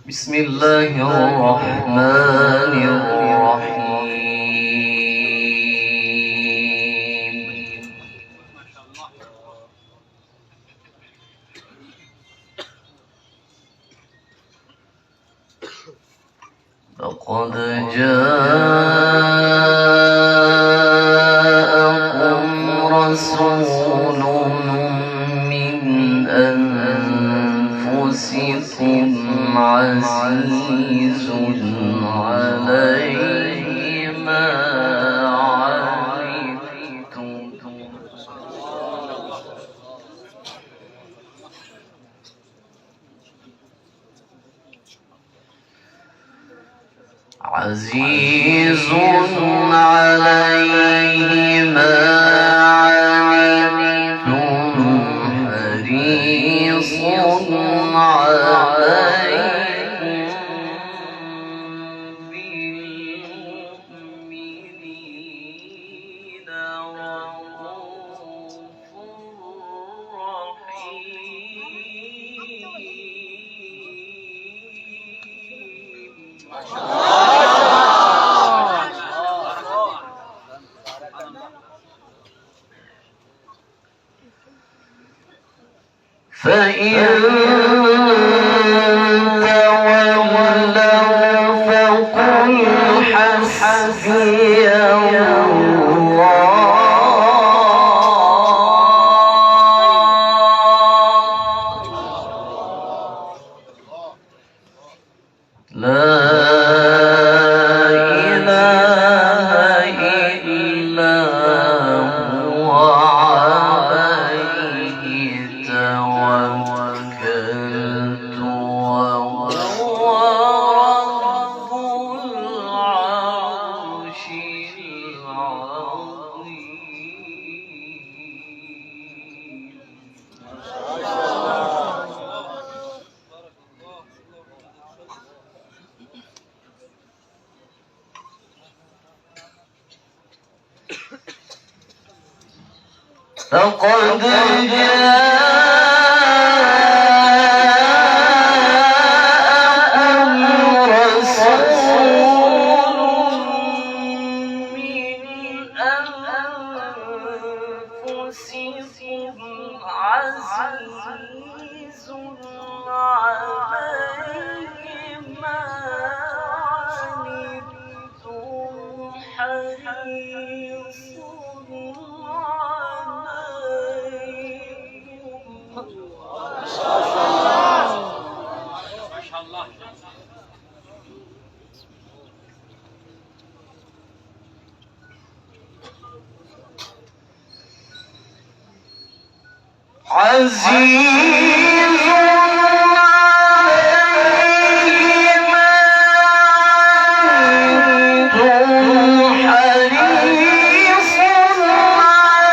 بسم الله الرحمن الرحيم. لقد جاءكم رسول من أنفسكم عزيز عليه ما عنتم عزيز عليه ما عنتم حريص عليكم بالمؤمنين رؤوف فإن تولوا فقل حسبي فقد جاءكم رسول من أنفسكم عزيز عليه ما عنتم حريص عزيز عليه ما عنتم حريص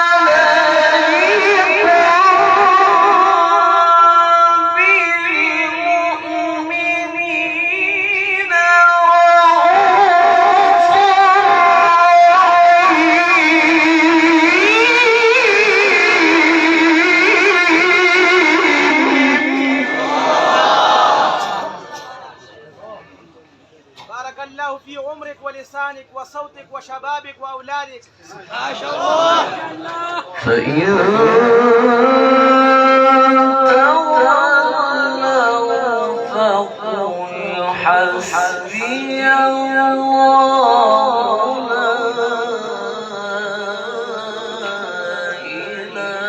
عليكم بالمؤمنين في عمرك ولسانك وصوتك وشبابك وأولادك ما شاء الله. فإن تولوا فقل حسبي الله لا إله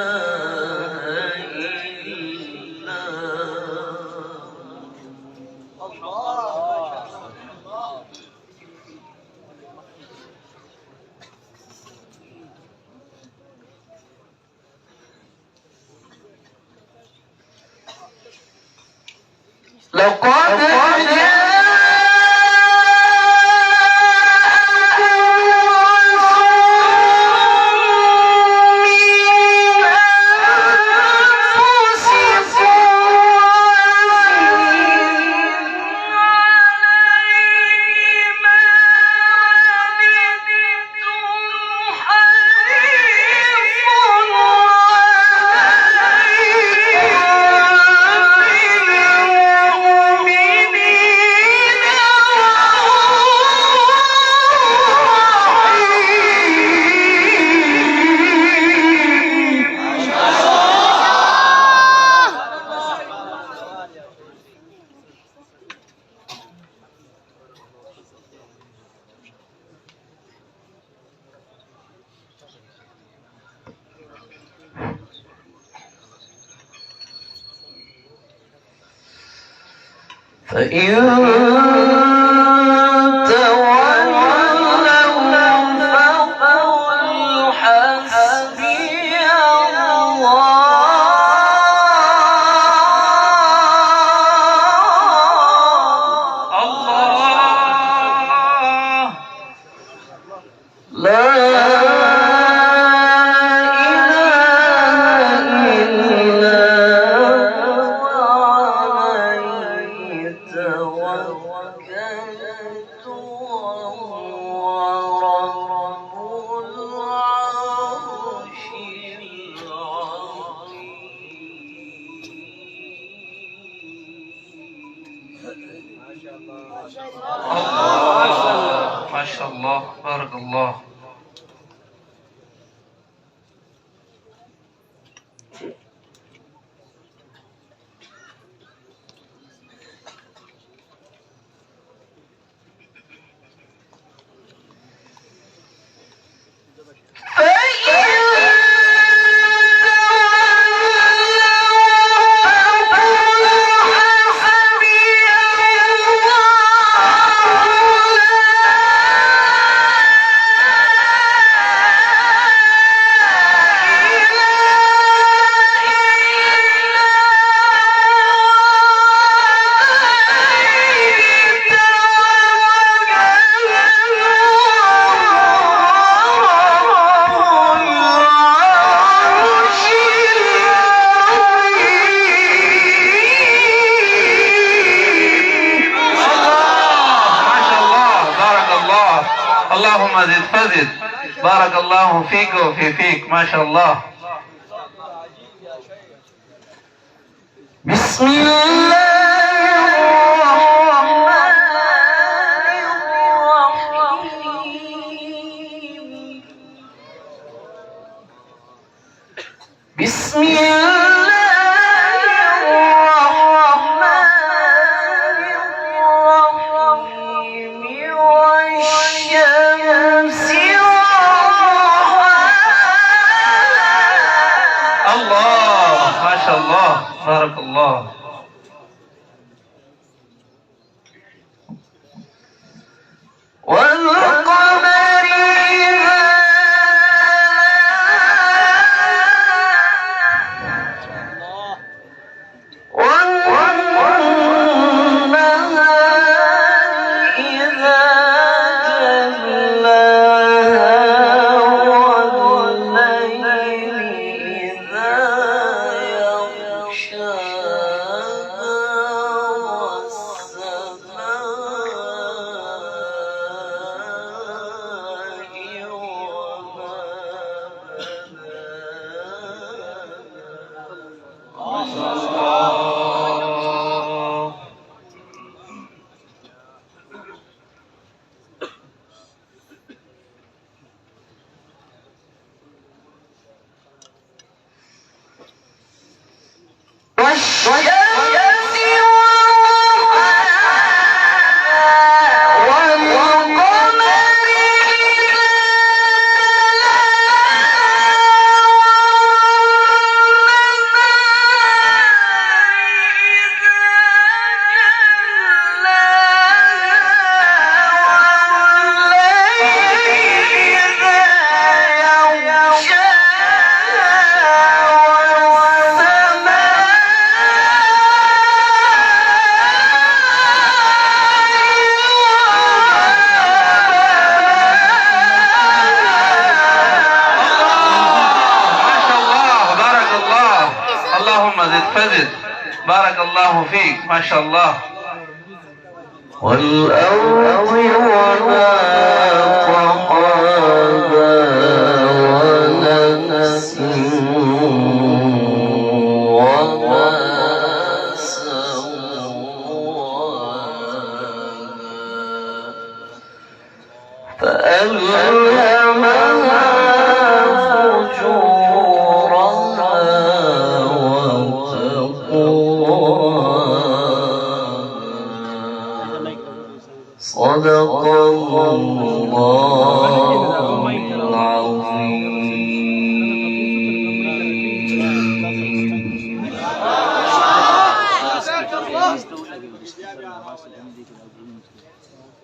إلا لقد فإن تولوا فقل حسبي الله لا ما شاء الله بارك الله. اللهم زد فزد بارك الله فيك وفي فيك ما شاء الله. بسم الله الرحمن الرحيم. بسم الله ما شاء الله بارك الله. والقمر فزد بارك الله فيك ما شاء الله. والأرض وما طحاها ونفس وما سواها فألهمها فجورها صدق الله العظيم.